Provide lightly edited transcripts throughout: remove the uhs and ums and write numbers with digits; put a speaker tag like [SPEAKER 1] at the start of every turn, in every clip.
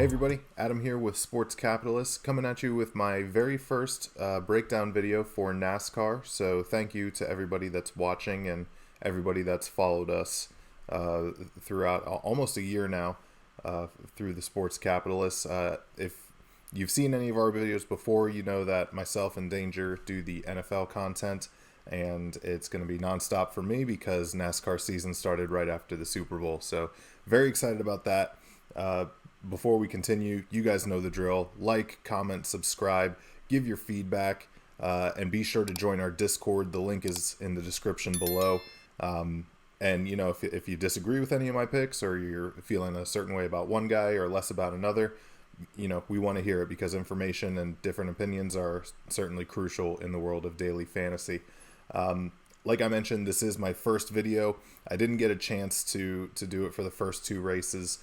[SPEAKER 1] Hey everybody, Adam here with Sports Capitalist, coming at you with my very first breakdown video for NASCAR. So thank you to everybody that's watching and everybody that's followed us throughout almost a year now through the Sports Capitalist. If you've seen any of our videos before, you know that myself and Danger do the NFL content, and it's going to be nonstop for me because NASCAR season started right after the Super Bowl. So very excited about that. Before we continue, you guys know the drill. Like, comment, subscribe, give your feedback, and be sure to join our Discord. The link is in the description below. And, you know, if you disagree with any of my picks or you're feeling a certain way about one guy or less about another, you know, we want to hear it because information and different opinions are certainly crucial in the world of daily fantasy. Like I mentioned, this is my first video. I didn't get a chance to do it for the first two races.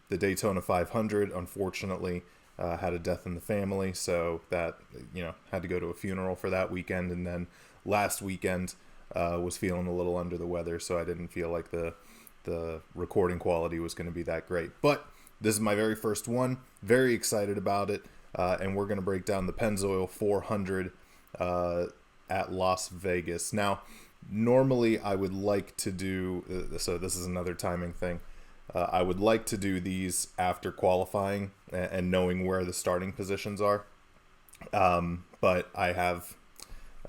[SPEAKER 1] The Daytona 500, unfortunately, had a death in the family, so that, you know, had to go to a funeral for that weekend. And then last weekend was feeling a little under the weather, so I didn't feel like the recording quality was going to be that great. But this is my very first one. Very excited about it, and we're going to break down the Pennzoil 400 at Las Vegas. Now, normally I would like to do, so this is another timing thing. I would like to do these after qualifying and knowing where the starting positions are. But I have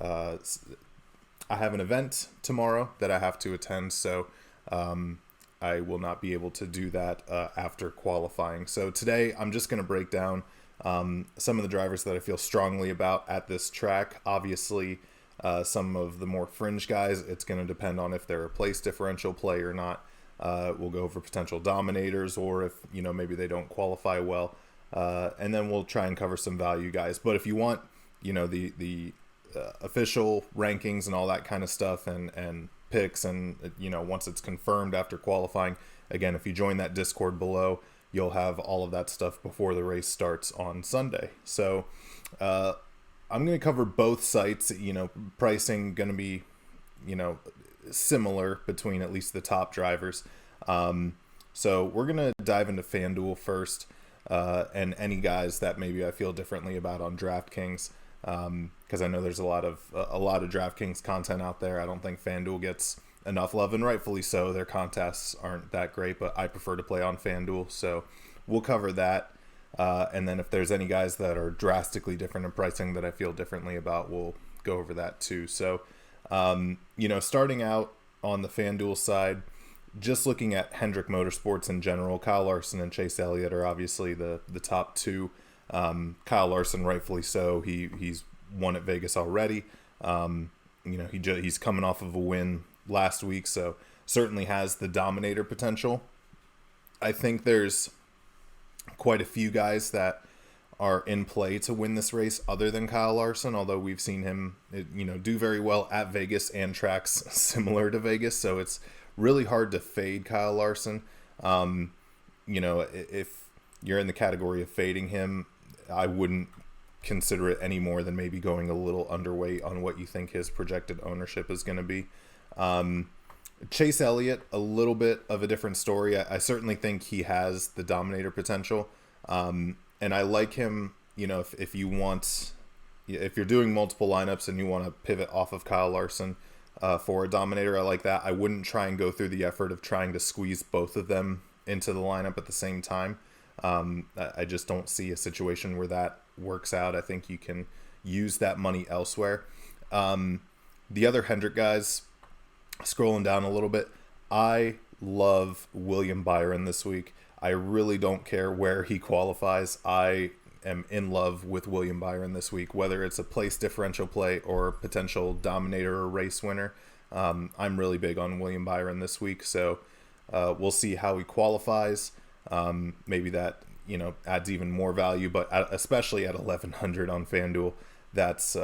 [SPEAKER 1] an event tomorrow that I have to attend, so I will not be able to do that after qualifying. So today I'm just going to break down some of the drivers that I feel strongly about at this track. Obviously, some of the more fringe guys, it's going to depend on if they're a place differential play or not. We'll go over potential dominators, or if, you know, maybe they don't qualify well, and then we'll try and cover some value guys. But if you want, you know, the official rankings and all that kind of stuff, and picks, and, you know, once it's confirmed after qualifying, again, if you join that Discord below, you'll have all of that stuff before the race starts on Sunday. So I'm going to cover both sites. You know, pricing going to be, you know, similar between at least the top drivers. So we're going to dive into FanDuel first, and any guys that maybe I feel differently about on DraftKings, because I know there's a lot of DraftKings content out there. I don't think FanDuel gets enough love, and rightfully so. Their contests aren't that great, but I prefer to play on FanDuel, so we'll cover that. And then if there's any guys that are drastically different in pricing that I feel differently about, we'll go over that too. So you know, starting out on the FanDuel side, just looking at Hendrick Motorsports in general, Kyle Larson and Chase Elliott are obviously the top two. Kyle Larson, rightfully so. He's won at Vegas already. You know, he's coming off of a win last week, so certainly has the dominator potential. I think there's quite a few guys that are in play to win this race other than Kyle Larson, although we've seen him, you know, do very well at Vegas and tracks similar to Vegas, so it's really hard to fade Kyle Larson. You know, if you're in the category of fading him, I wouldn't consider it any more than maybe going a little underweight on what you think his projected ownership is going to be. Chase Elliott, a little bit of a different story. I certainly think he has the dominator potential. And I like him, you know, if you're doing multiple lineups and you want to pivot off of Kyle Larson for a dominator, I like that. I wouldn't try and go through the effort of trying to squeeze both of them into the lineup at the same time. I just don't see a situation where that works out. I think you can use that money elsewhere. The other Hendrick guys, scrolling down a little bit, I love William Byron this week. I really don't care where he qualifies. I am in love with William Byron this week, whether it's a place differential play or potential dominator or race winner. I'm really big on William Byron this week, so we'll see how he qualifies. Maybe that, you know, adds even more value, but especially at 1,100 on FanDuel, that's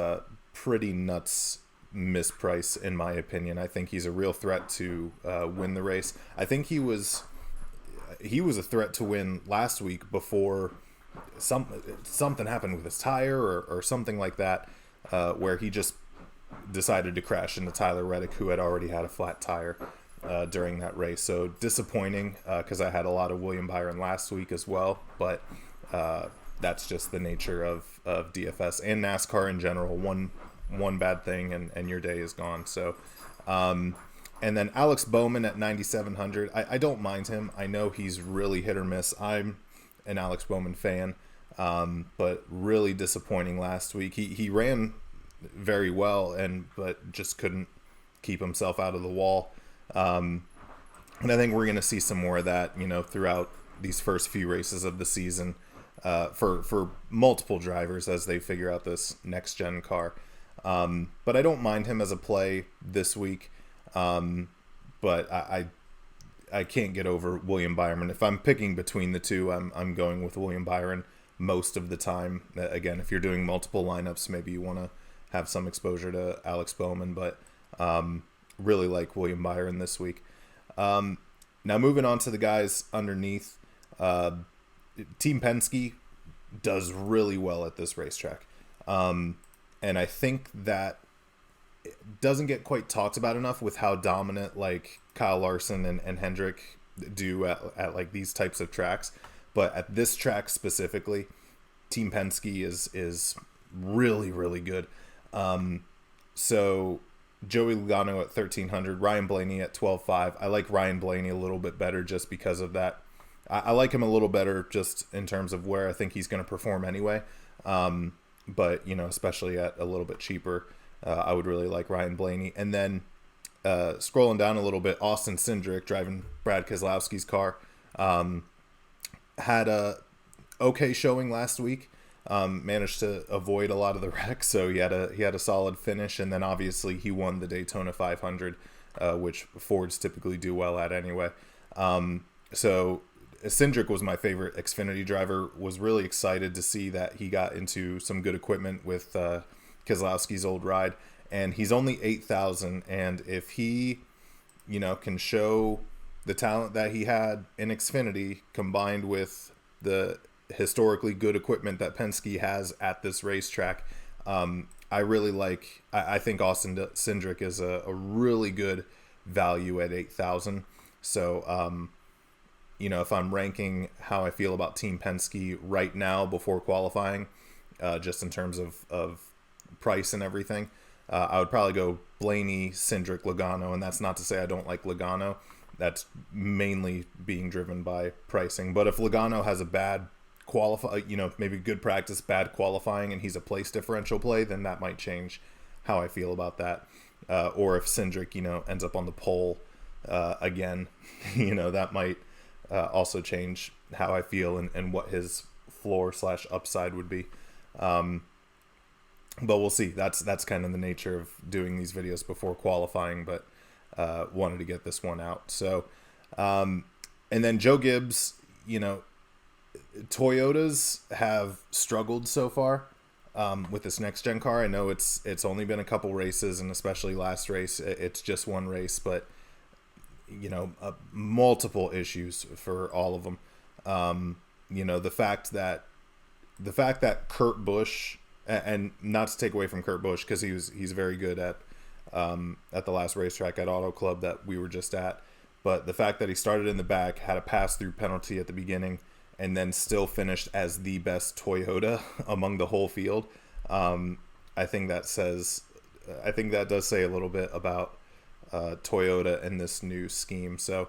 [SPEAKER 1] pretty nuts misprice in my opinion. I think he's a real threat to win the race. I think he was a threat to win last week before something happened with his tire or something like that, where he just decided to crash into Tyler Reddick, who had already had a flat tire. during that race. So disappointing because I had a lot of William Byron last week as well, but that's just the nature of DFS and NASCAR in general. One bad thing and your day is gone. So, and then Alex Bowman at 9,700. I don't mind him. I know he's really hit or miss. I'm an Alex Bowman fan, but really disappointing last week. He ran very well but just couldn't keep himself out of the wall. And I think we're going to see some more of that, throughout these first few races of the season, for multiple drivers as they figure out this next gen car. But I don't mind him as a play this week. But I can't get over William Byron. If I'm picking between the two, I'm going with William Byron most of the time. Again, if you're doing multiple lineups, maybe you want to have some exposure to Alex Bowman, but really like William Byron this week. Now moving on to the guys underneath, Team Penske does really well at this racetrack. And I think that it doesn't get quite talked about enough with how dominant like Kyle Larson and Hendrick do at like these types of tracks. But at this track specifically, Team Penske is really, really good. So Joey Logano at 1,300, Ryan Blaney at 12.5. I like Ryan Blaney a little bit better just because of that. I like him a little better just in terms of where I think he's going to perform anyway. But, especially at a little bit cheaper, I would really like Ryan Blaney. And then scrolling down a little bit, Austin Cindric, driving Brad Keselowski's car, had a okay showing last week. Managed to avoid a lot of the wrecks, so he had a solid finish, and then obviously he won the Daytona 500, which Fords typically do well at anyway. So Cindric was my favorite Xfinity driver. Was really excited to see that he got into some good equipment with Keselowski's old ride, and he's only 8,000. And if he, can show the talent that he had in Xfinity combined with the historically good equipment that Penske has at this racetrack, I really like. I think Austin Cindric is a really good value at 8,000. So, if I'm ranking how I feel about Team Penske right now before qualifying, just in terms of price and everything, I would probably go Blaney, Cindric, Logano, and that's not to say I don't like Logano. That's mainly being driven by pricing. But if Logano has a bad maybe good practice, bad qualifying, and he's a place differential play, then that might change how I feel about that. Or if Cindric, ends up on the pole again, that might also change how I feel and what his floor / upside would be. But we'll see. That's kind of the nature of doing these videos before qualifying, but wanted to get this one out. So, and then Joe Gibbs, Toyotas have struggled so far with this next gen car. I know it's only been a couple races, and especially last race, it's just one race, but multiple issues for all of them. The fact that Kurt Busch, and not to take away from Kurt Busch because he's very good at the last racetrack at Auto Club that we were just at, but the fact that he started in the back, had a pass-through penalty at the beginning, and then still finished as the best Toyota among the whole field, I think that does say a little bit about Toyota and this new scheme. So,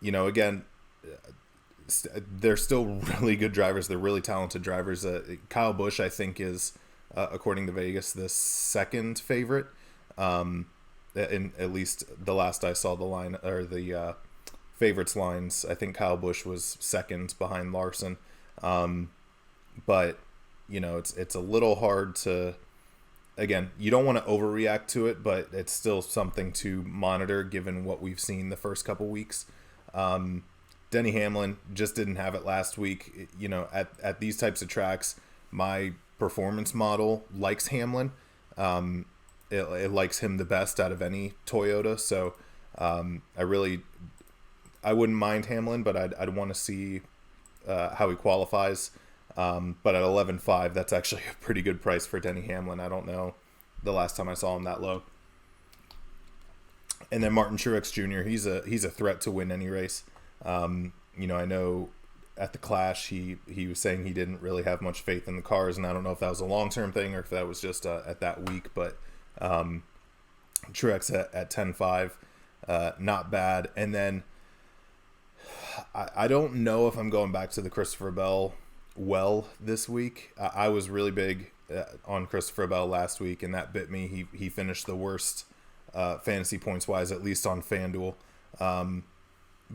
[SPEAKER 1] again, they're still really good drivers. They're really talented drivers. Kyle Busch, I think, is, according to Vegas, the second favorite. In at least the last I saw the line or the favorites lines, I think Kyle Busch was second behind Larson. But it's a little hard to. Again, you don't want to overreact to it, but it's still something to monitor given what we've seen the first couple weeks. Denny Hamlin just didn't have it last week. At these types of tracks, my performance model likes Hamlin. It likes him the best out of any Toyota. So I wouldn't mind Hamlin, but I'd want to see how he qualifies. But at 11.5, that's actually a pretty good price for Denny Hamlin. I don't know the last time I saw him that low. And then Martin Truex Jr. He's a threat to win any race. I know at the Clash he was saying he didn't really have much faith in the cars, and I don't know if that was a long-term thing or if that was just at that week. But Truex at 10.5, not bad. And then I don't know if I'm going back to the Christopher Bell this week. I was really big on Christopher Bell last week, and that bit me. He finished the worst fantasy points wise, at least on FanDuel.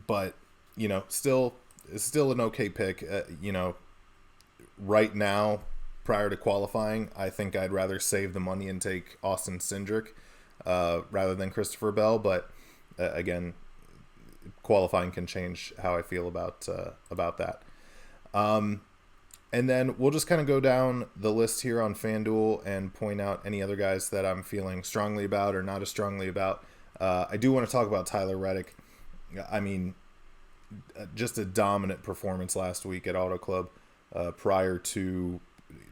[SPEAKER 1] But still an okay pick. Right now, prior to qualifying, I think I'd rather save the money and take Austin Cindric rather than Christopher Bell. But again, qualifying can change how I feel about that. And then we'll just kind of go down the list here on FanDuel and point out any other guys that I'm feeling strongly about or not as strongly about. I do want to talk about Tyler Reddick. I mean, just a dominant performance last week at Auto Club prior to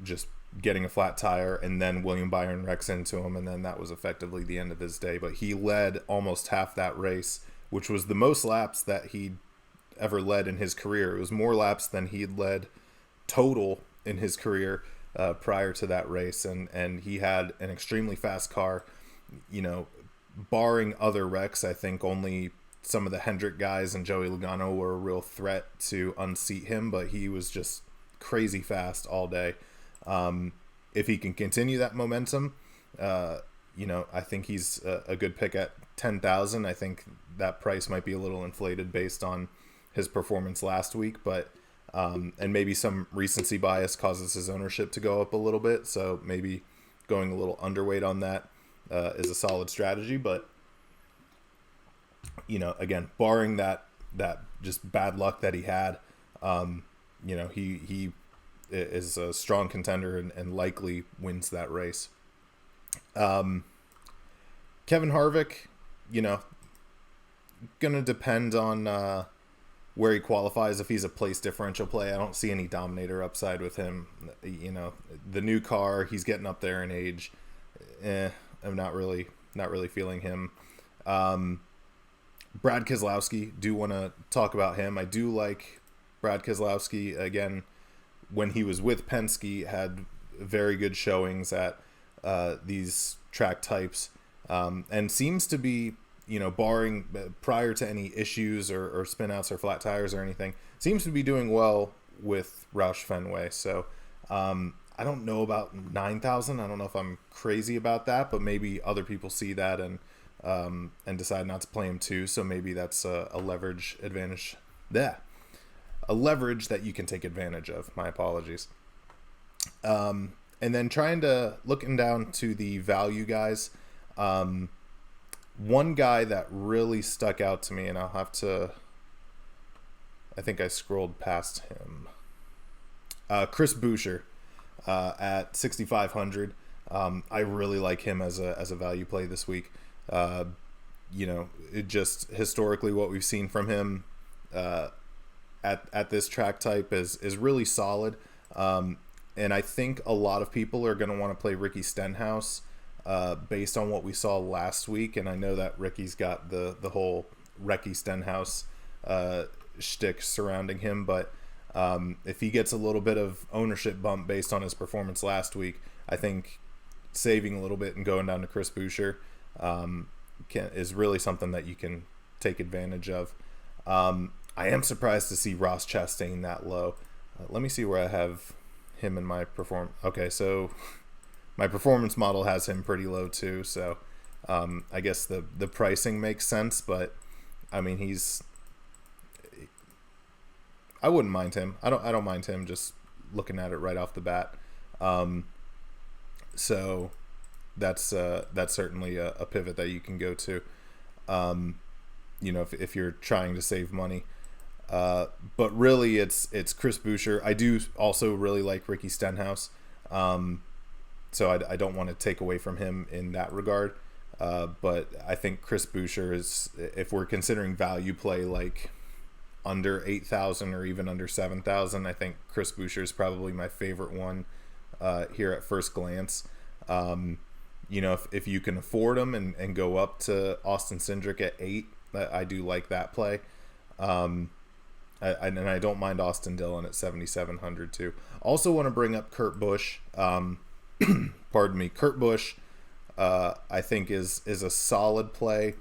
[SPEAKER 1] just getting a flat tire, and then William Byron wrecks into him, and then that was effectively the end of his day. But he led almost half that race, which was the most laps that he'd ever led in his career. It was more laps than he'd led total in his career prior to that race, and he had an extremely fast car. Barring other wrecks, I think only some of the Hendrick guys and Joey Logano were a real threat to unseat him, but he was just crazy fast all day. If he can continue that momentum, I think he's a good pick at 10,000. I think that price might be a little inflated based on his performance last week, but and maybe some recency bias causes his ownership to go up a little bit. So maybe going a little underweight on that is a solid strategy. But again, barring that just bad luck that he had, he is a strong contender and likely wins that race. Kevin Harvick, gonna depend on where he qualifies. If he's a place differential play, I don't see any dominator upside with him. The new car, he's getting up there in age. I'm not really feeling him. Brad Keselowski, do want to talk about him. I do like Brad Keselowski. Again, when he was with Penske, had very good showings at these track types, and seems to be, barring prior to any issues or spinouts or flat tires or anything, seems to be doing well with Roush Fenway. So I don't know about 9,000. I don't know if I'm crazy about that, but maybe other people see that and decide not to play him too. So maybe that's a leverage advantage. A leverage that you can take advantage of. My apologies. And then looking down to the value guys. One guy that really stuck out to me, and I think I scrolled past him. Chris Buescher at 6,500. I really like him as a value play this week. It just historically what we've seen from him at this track type is really solid. And I think a lot of people are going to want to play Ricky Stenhouse based on what we saw last week. And I know that Ricky's got the whole Ricky Stenhouse shtick surrounding him. But if he gets a little bit of ownership bump based on his performance last week, I think saving a little bit and going down to Chris Buescher is really something that you can take advantage of. I am surprised to see Ross Chastain that low. Let me see where I have him in my Okay, so my performance model has him pretty low too. So I guess the pricing makes sense, but I mean I wouldn't mind him. I don't mind him just looking at it right off the bat. So that's certainly a pivot that you can go to. If you're trying to save money. But really it's Chris Buescher. I do also really like Ricky Stenhouse. So I don't want to take away from him in that regard. But I think Chris Buescher is, if we're considering value play, like under 8,000 or even under 7,000, I think Chris Buescher is probably my favorite one here at first glance. if you can afford them and go up to Austin Cindric at 8, I do like that play. And I don't mind Austin Dillon at 7,700 too. Also want to bring up Kurt Busch. Pardon me, Kurt Busch. I think is a solid play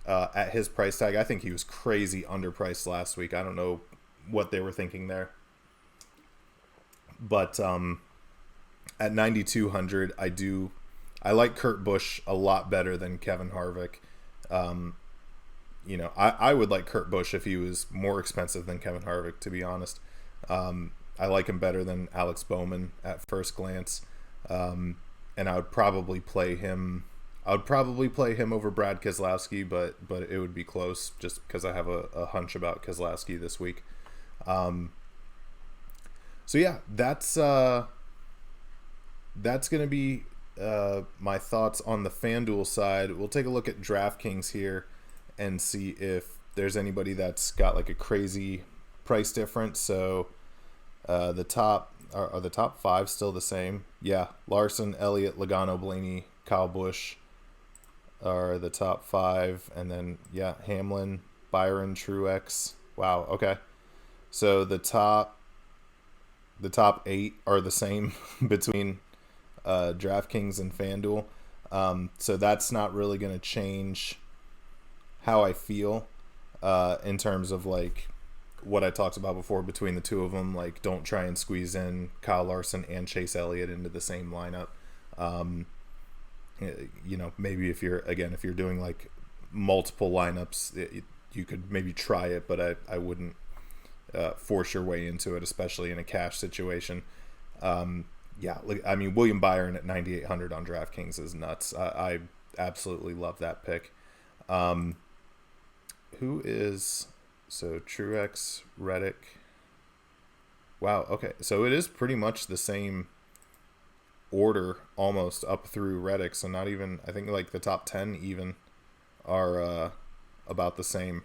[SPEAKER 1] at his price tag. I think he was crazy underpriced last week. I don't know what they were thinking there, but at 9,200, I like Kurt Busch a lot better than Kevin Harvick. I would like Kurt Busch if he was more expensive than Kevin Harvick, to be honest. I like him better than Alex Bowman at first glance. And I would probably play him over Brad Keselowski, but it would be close just because I have a hunch about Keselowski this week. So yeah, that's going to be my thoughts on the FanDuel side. We'll take a look at DraftKings here and see if there's anybody that's got like a crazy price difference. So the top are the top 5 still the same? Yeah, Larson, Elliott, Logano, Blaney, Kyle Busch are the top 5, and then Hamlin, Byron, Truex. Wow, okay. So the top 8 are the same between DraftKings and FanDuel. So that's not really going to change how I feel in terms of like what I talked about before between the two of them. Like, don't try and squeeze in Kyle Larson and Chase Elliott into the same lineup. Maybe if you're doing like multiple lineups, you could maybe try it, but I wouldn't force your way into it, especially in a cash situation. William Byron at 9,800 on DraftKings is nuts. I absolutely love that pick. Who is Truex, Reddick? Wow, okay. So it is pretty much the same order almost up through Reddick. So not even, I think like the top 10 even are about the same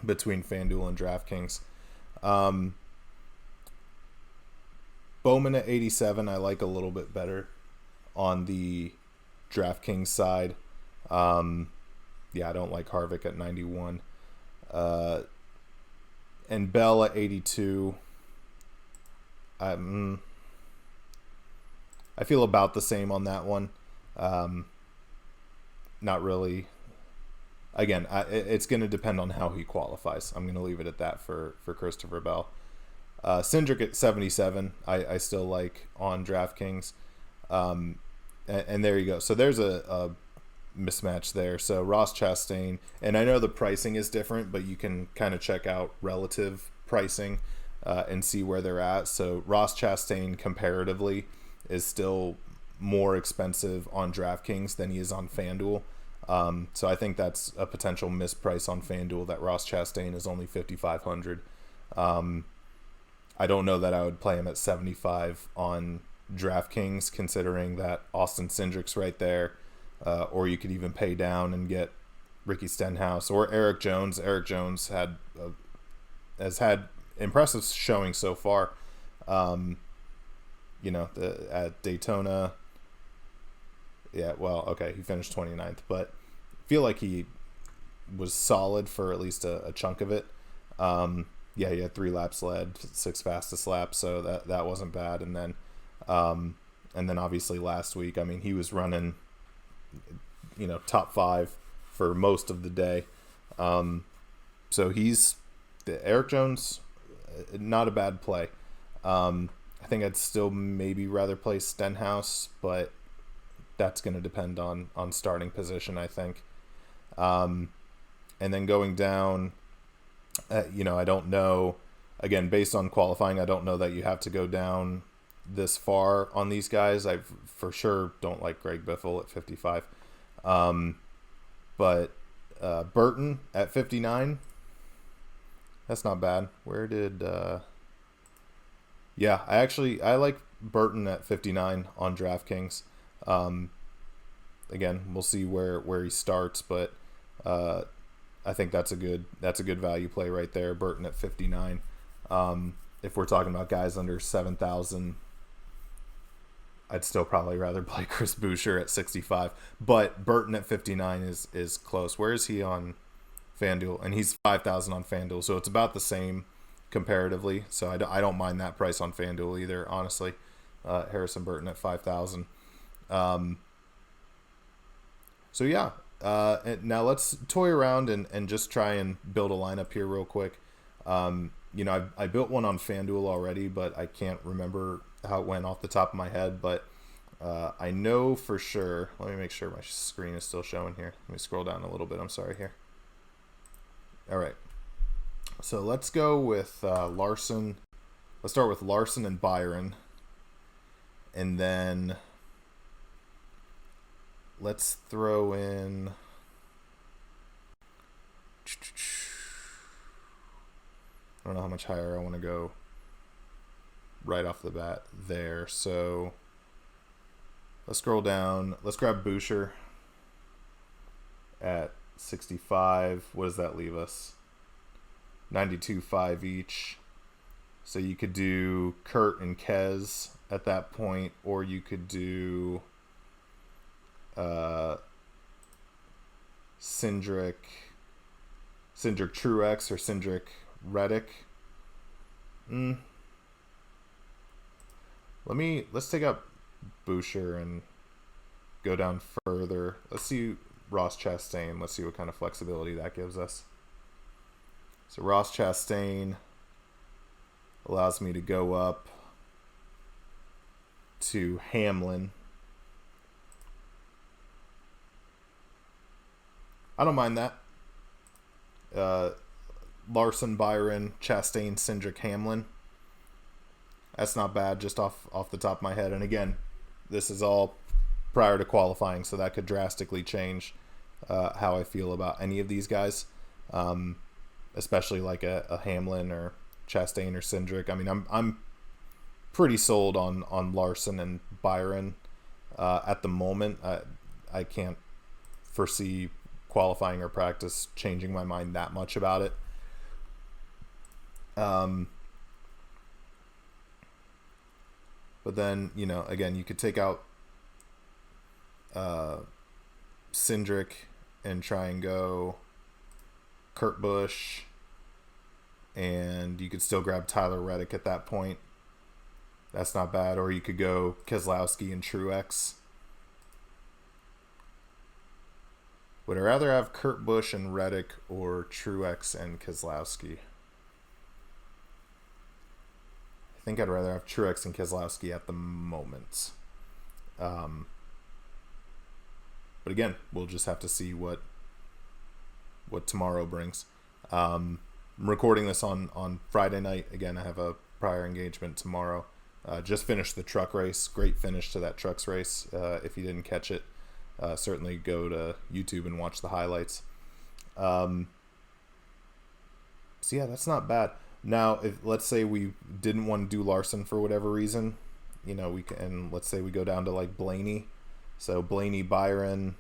[SPEAKER 1] between FanDuel and DraftKings. Bowman at 87, I like a little bit better on the DraftKings side. I don't like Harvick at 91. And Bell at 82. I feel about the same on that one. Not really. Again, it's going to depend on how he qualifies. I'm going to leave it at that for Christopher Bell. Cindric at 77, I still like on DraftKings. And there you go. So there's a mismatch there. So Ross Chastain, and I know the pricing is different, but you can kind of check out relative pricing and see where they're at. So Ross Chastain comparatively is still more expensive on DraftKings than he is on FanDuel. So I think that's a potential misprice on FanDuel that Ross Chastain is only 5,500. I don't know that I would play him at 75 on DraftKings, considering that Austin Cindric's right there. Or you could even pay down and get Ricky Stenhouse or Eric Jones. Eric Jones has had impressive showing so far. At Daytona. Yeah, well, okay, he finished 29th, but I feel like he was solid for at least a chunk of it. He had 3 laps led, 6 fastest laps, so that wasn't bad. And then obviously last week, I mean, he was running, top 5 for most of the day. So Eric Jones, not a bad play. I think I'd still maybe rather play Stenhouse, but that's going to depend on starting position, I think. And then going down, I don't know. Again, based on qualifying, I don't know that you have to go down this far on these guys. I for sure don't like Greg Biffle at 55. But Burton at 59, that's not bad. Where did... I like Burton at 59 on DraftKings. Again, we'll see where he starts, but I think that's a good value play right there. Burton at 59. If we're talking about guys under 7,000 I'd still probably rather play Chris Boucher at 65, but Burton at 59 is close. Where is he on FanDuel? And he's 5,000 on FanDuel, so it's about the same comparatively. So I don't mind that price on FanDuel either, honestly. Harrison Burton at 5,000. So yeah, now let's toy around and just try and build a lineup here real quick. I built one on FanDuel already, but I can't remember how it went off the top of my head. But I know for sure. Let me make sure my screen is still showing here. Let me scroll down a little bit. I'm sorry here. All right. So let's go with Larson. Let's start with Larson and Byron. And then let's throw in... I don't know how much higher I want to go right off the bat there. So let's scroll down. Let's grab Boucher at 65. What does that leave us? 92.5 each. So you could do Kurt and Kez at that point, or you could do Cindric Truex or Cindric Reddick. Let's take up Boucher and go down further. Let's see Ross Chastain. Let's see what kind of flexibility that gives us. So Ross Chastain allows me to go up to Hamlin. I don't mind that. Larson, Byron, Chastain, Cindric, Hamlin. That's not bad, just off the top of my head. And again, this is all prior to qualifying, so that could drastically change how I feel about any of these guys, especially like a Hamlin or Chastain or Cindric. I mean, I'm pretty sold on Larson and Byron at the moment. I can't foresee qualifying or practice changing my mind that much about it. But then, again, you could take out Cindric and try and go Kurt Busch, and you could still grab Tyler Reddick at that point. That's not bad. Or you could go Keselowski and Truex. Would I rather have Kurt Busch and Reddick or Truex and Keselowski? I think I'd rather have Truex and Keselowski at the moment. But again, we'll just have to see what tomorrow brings. I'm recording this on Friday night. Again, I have a prior engagement tomorrow. Just finished the truck race. Great finish to that trucks race. If you didn't catch it, certainly go to YouTube and watch the highlights. So yeah, that's not bad. Now, if let's say we didn't want to do Larson for whatever reason, we can. Let's say we go down to like Blaney. So Blaney, Byron.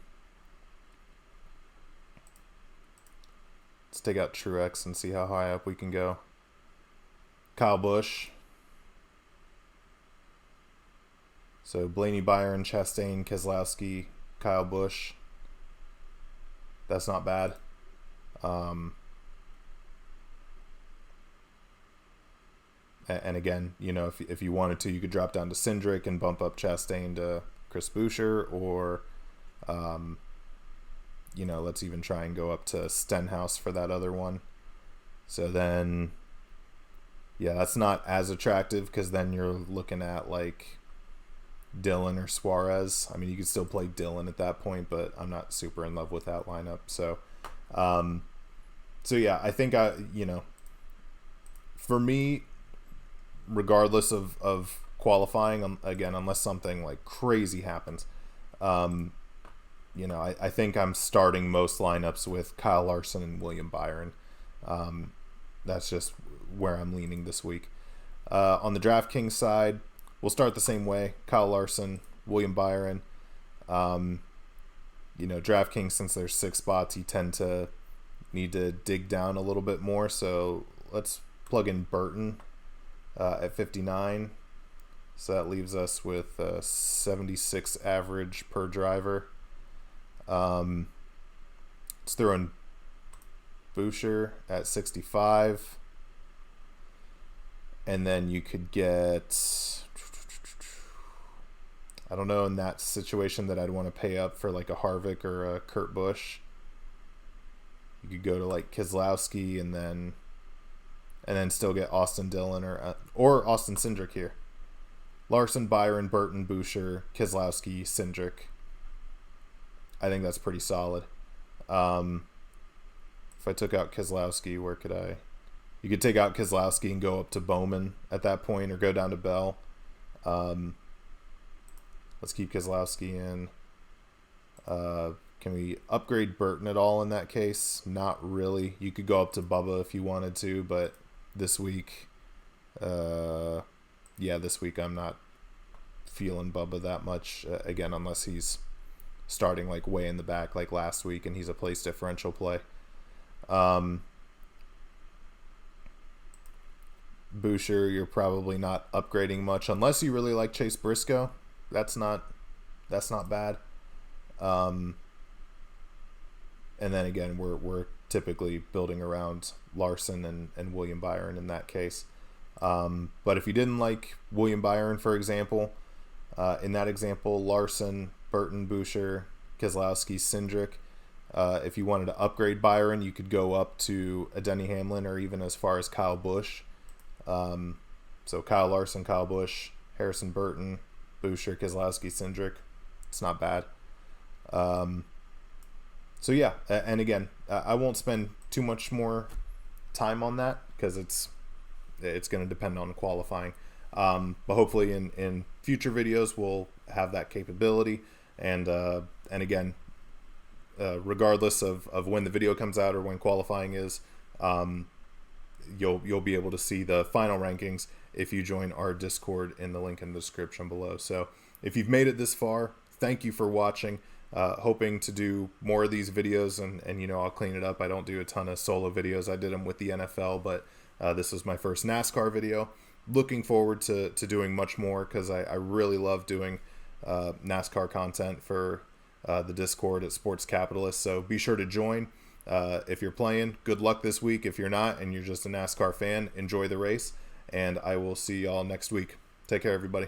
[SPEAKER 1] Let's take out Truex and see how high up we can go. Kyle Busch. So Blaney, Byron, Chastain, Keselowski, Kyle Busch. That's not bad. And again, if you wanted to, you could drop down to Cindric and bump up Chastain to Chris Boucher, or, let's even try and go up to Stenhouse for that other one. So then, yeah, that's not as attractive because then you're looking at like Dillon or Suarez. I mean, you could still play Dillon at that point, but I'm not super in love with that lineup. So yeah, I think for me, regardless of qualifying, again, unless something like crazy happens, I think I'm starting most lineups with Kyle Larson and William Byron. That's just where I'm leaning this week. On the DraftKings side, we'll start the same way. Kyle Larson, William Byron. DraftKings, since there's 6 spots, you tend to need to dig down a little bit more. So let's plug in Burton at 59. So that leaves us with 76 average per driver. Let's throw in Boucher at 65. And then you could get, I don't know, in that situation that I'd want to pay up for like a Harvick or a Kurt Busch. You could go to like Keselowski and then still get Austin Dillon or Austin Cindric here. Larson, Byron, Burton, Boucher, Keselowski, Cindric. I think that's pretty solid. If I took out Keselowski, where could I? You could take out Keselowski and go up to Bowman at that point, or go down to Bell. Let's keep Keselowski in. Can we upgrade Burton at all in that case? Not really. You could go up to Bubba if you wanted to, but this week, this week I'm not feeling Bubba that much. Again, unless he's starting like way in the back like last week and he's a place differential play. Boucher, you're probably not upgrading much unless you really like Chase Briscoe. That's not bad. And then again, we're typically building around Larson and William Byron in that case. But if you didn't like William Byron, for example, in that example, Larson, Burton, Boucher, Keselowski, Cindric. If you wanted to upgrade Byron, you could go up to a Denny Hamlin or even as far as Kyle Busch. So Kyle Larson, Kyle Busch, Harrison Burton, Boucher, Keselowski, Cindric. It's not bad. So yeah, and again, I won't spend too much more time on that because it's going to depend on qualifying. But hopefully in future videos we'll have that capability. And again, regardless of when the video comes out or when qualifying is, you'll be able to see the final rankings if you join our Discord in the link in the description below. So if you've made it this far, thank you for watching. Hoping to do more of these videos and I'll clean it up. I don't do a ton of solo videos. I did them with the NFL, but this was my first NASCAR video. Looking forward to doing much more because I really love doing NASCAR content for the Discord at Sports Capitalist. So be sure to join. If you're playing, good luck this week. If you're not and you're just a NASCAR fan, enjoy the race. And I will see y'all next week. Take care, everybody.